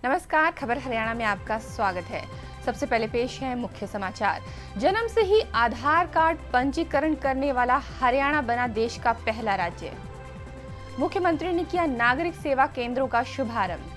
नमस्कार, खबर हरियाणा में आपका स्वागत है। सबसे पहले पेश है मुख्य समाचार। जन्म से ही आधार कार्ड पंजीकरण करने वाला हरियाणा बना देश का पहला राज्य। मुख्यमंत्री ने किया नागरिक सेवा केंद्रों का शुभारंभ।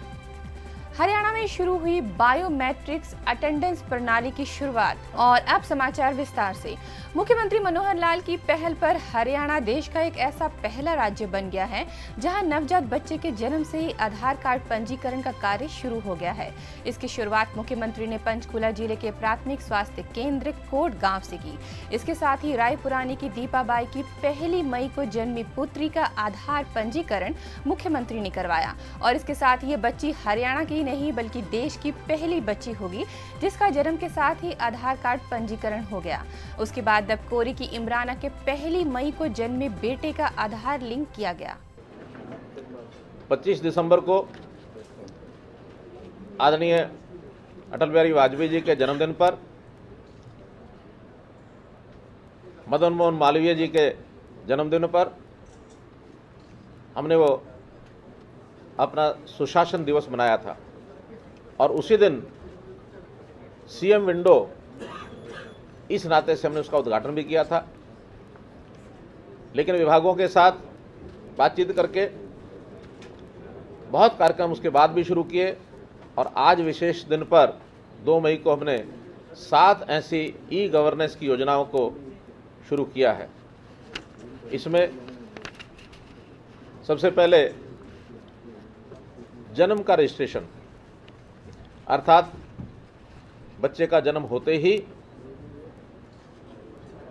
हरियाणा में शुरू हुई बायोमेट्रिक्स अटेंडेंस प्रणाली की शुरुआत। और अब समाचार विस्तार से। मुख्यमंत्री मनोहर लाल की पहल पर हरियाणा देश का एक ऐसा पहला राज्य बन गया है जहां नवजात बच्चे के जन्म से ही आधार कार्ड पंजीकरण का कार्य शुरू हो गया है। इसकी शुरुआत मुख्यमंत्री ने पंचकुला जिले के प्राथमिक स्वास्थ्य केंद्र कोट गांव से की। इसके साथ ही रायपुरानी की दीपाबाई की 1 मई को जन्मी पुत्री का आधार पंजीकरण मुख्यमंत्री ने करवाया। और इसके साथ ये बच्ची हरियाणा की नहीं बल्कि देश की पहली बच्ची होगी जिसका जन्म के साथ ही आधार कार्ड पंजीकरण हो गया। उसके बाद दबकोरी की इमराना के 1 मई को जन्मे बेटे का आधार लिंक किया गया। 25 दिसंबर को आदरणीय अटल बिहारी वाजपेयी जी के जन्मदिन पर मदन मोहन मालवीय जी के जन्मदिन पर हमने वो अपना सुशासन दिवस मनाया था और उसी दिन सीएम विंडो इस नाते से हमने उसका उद्घाटन भी किया था। लेकिन विभागों के साथ बातचीत करके बहुत कार्यक्रम उसके बाद भी शुरू किए और आज विशेष दिन पर 2 मई को हमने 7 ऐसी ई गवर्नेंस की योजनाओं को शुरू किया है। इसमें सबसे पहले जन्म का रजिस्ट्रेशन, अर्थात बच्चे का जन्म होते ही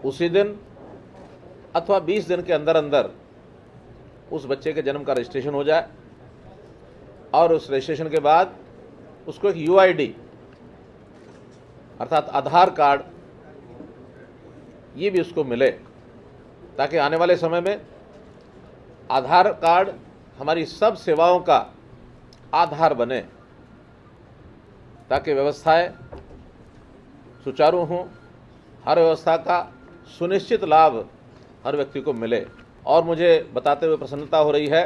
उसी दिन अथवा 20 दिन के अंदर अंदर उस बच्चे के जन्म का रजिस्ट्रेशन हो जाए और उस रजिस्ट्रेशन के बाद उसको एक यूआईडी अर्थात आधार कार्ड ये भी उसको मिले, ताकि आने वाले समय में आधार कार्ड हमारी सब सेवाओं का आधार बने, ताकि व्यवस्थाएं सुचारू हों, हर व्यवस्था का सुनिश्चित लाभ हर व्यक्ति को मिले। और मुझे बताते हुए प्रसन्नता हो रही है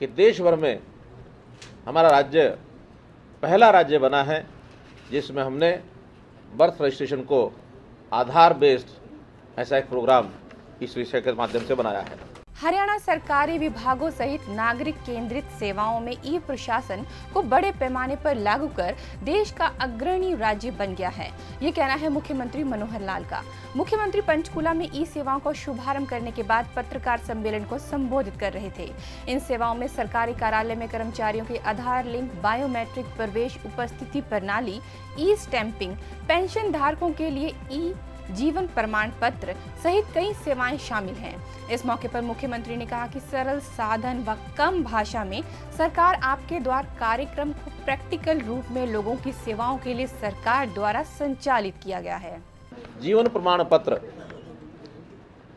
कि देश भर में हमारा राज्य पहला राज्य बना है जिसमें हमने बर्थ रजिस्ट्रेशन को आधार बेस्ड ऐसा एक प्रोग्राम इस विषय के माध्यम से बनाया है। हरियाणा सरकारी विभागों सहित नागरिक केंद्रित सेवाओं में ई प्रशासन को बड़े पैमाने पर लागू कर देश का अग्रणी राज्य बन गया है, ये कहना है मुख्यमंत्री मनोहर लाल का। मुख्यमंत्री पंचकुला में ई सेवाओं का शुभारंभ करने के बाद पत्रकार सम्मेलन को संबोधित कर रहे थे। इन सेवाओं में सरकारी कार्यालय में कर्मचारियों के आधार लिंक, बायोमेट्रिक प्रवेश उपस्थिति प्रणाली, ई स्टैंपिंग, पेंशन धारकों के लिए ई जीवन प्रमाण पत्र सहित कई सेवाएं शामिल हैं। इस मौके पर मुख्यमंत्री ने कहा कि सरल साधन व कम भाषा में सरकार आपके द्वार कार्यक्रम को प्रैक्टिकल रूप में लोगों की सेवाओं के लिए सरकार द्वारा संचालित किया गया है। जीवन प्रमाण पत्र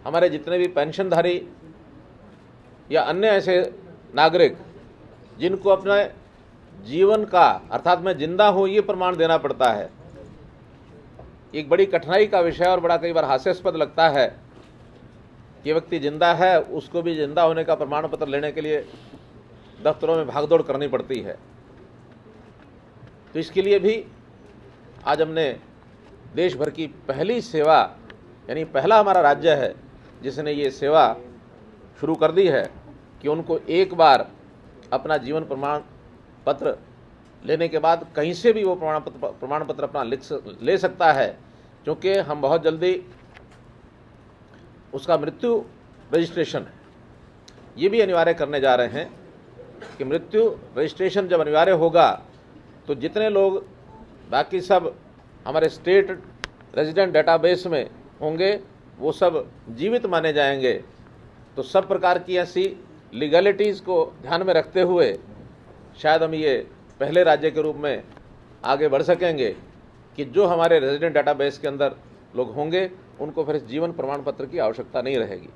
हमारे जितने भी पेंशनधारी या अन्य ऐसे नागरिक जिनको अपने जीवन का अर्थात मैं जिंदा हूँ ये प्रमाण देना पड़ता है, एक बड़ी कठिनाई का विषय और बड़ा कई बार हास्यास्पद लगता है कि व्यक्ति जिंदा है, उसको भी जिंदा होने का प्रमाण पत्र लेने के लिए दफ्तरों में भागदौड़ करनी पड़ती है। तो इसके लिए भी आज हमने देश भर की पहली सेवा यानी पहला हमारा राज्य है जिसने ये सेवा शुरू कर दी है कि उनको एक बार अपना जीवन प्रमाण पत्र लेने के बाद कहीं से भी वो प्रमाण पत्र अपना ले सकता है, क्योंकि हम बहुत जल्दी उसका मृत्यु रजिस्ट्रेशन है ये भी अनिवार्य करने जा रहे हैं कि मृत्यु रजिस्ट्रेशन जब अनिवार्य होगा तो जितने लोग बाकी सब हमारे स्टेट रेजिडेंट डेटाबेस में होंगे वो सब जीवित माने जाएंगे। तो सब प्रकार की ऐसी लीगलिटीज़ को ध्यान में रखते हुए शायद हम ये पहले राज्य के रूप में आगे बढ़ सकेंगे कि जो हमारे रेजिडेंट डेटाबेस के अंदर लोग होंगे उनको फिर जीवन प्रमाण पत्र की आवश्यकता नहीं रहेगी।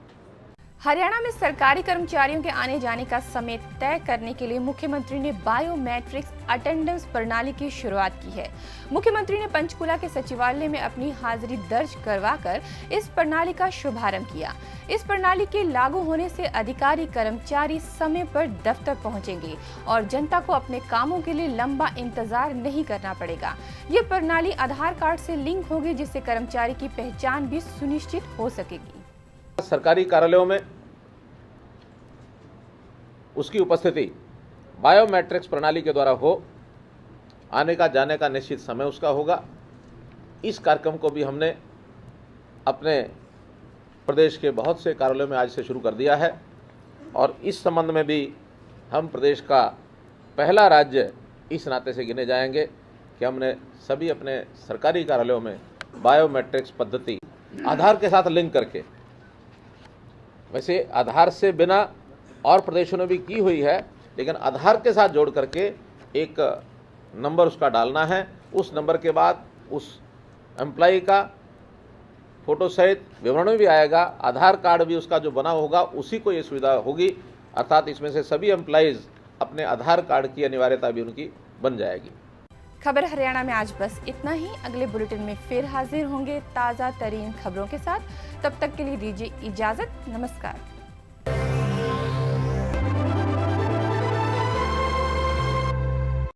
हरियाणा में सरकारी कर्मचारियों के आने जाने का समय तय करने के लिए मुख्यमंत्री ने बायोमेट्रिक्स अटेंडेंस प्रणाली की शुरुआत की है। मुख्यमंत्री ने पंचकुला के सचिवालय में अपनी हाजिरी दर्ज करवाकर इस प्रणाली का शुभारंभ किया। इस प्रणाली के लागू होने से अधिकारी कर्मचारी समय पर दफ्तर पहुंचेंगे और जनता को अपने कामों के लिए लंबा इंतजार नहीं करना पड़ेगा। ये प्रणाली आधार कार्ड से लिंक होगी, जिससे कर्मचारी की पहचान भी सुनिश्चित हो सकेगी। सरकारी कार्यालयों में उसकी उपस्थिति बायोमेट्रिक्स प्रणाली के द्वारा हो, आने का जाने का निश्चित समय उसका होगा। इस कार्यक्रम को भी हमने अपने प्रदेश के बहुत से कार्यालयों में आज से शुरू कर दिया है और इस संबंध में भी हम प्रदेश का पहला राज्य इस नाते से गिने जाएंगे कि हमने सभी अपने सरकारी कार्यालयों में बायोमेट्रिक्स पद्धति आधार के साथ लिंक करके, वैसे आधार से बिना और प्रदेशों ने भी की हुई है, लेकिन आधार के साथ जोड़ करके एक नंबर उसका डालना है। उस नंबर के बाद उस एम्प्लॉय का फोटो सहित विवरण भी आएगा, आधार कार्ड भी उसका जो बना होगा उसी को ये सुविधा होगी। अर्थात इसमें से सभी एम्प्लॉयज़ अपने आधार कार्ड की अनिवार्यता भी उनकी बन जाएगी। खबर हरियाणा में आज बस इतना ही। अगले बुलेटिन में फिर हाजिर होंगे ताज़ा तरीन खबरों के साथ। तब तक के लिए दीजिए इजाजत। नमस्कार।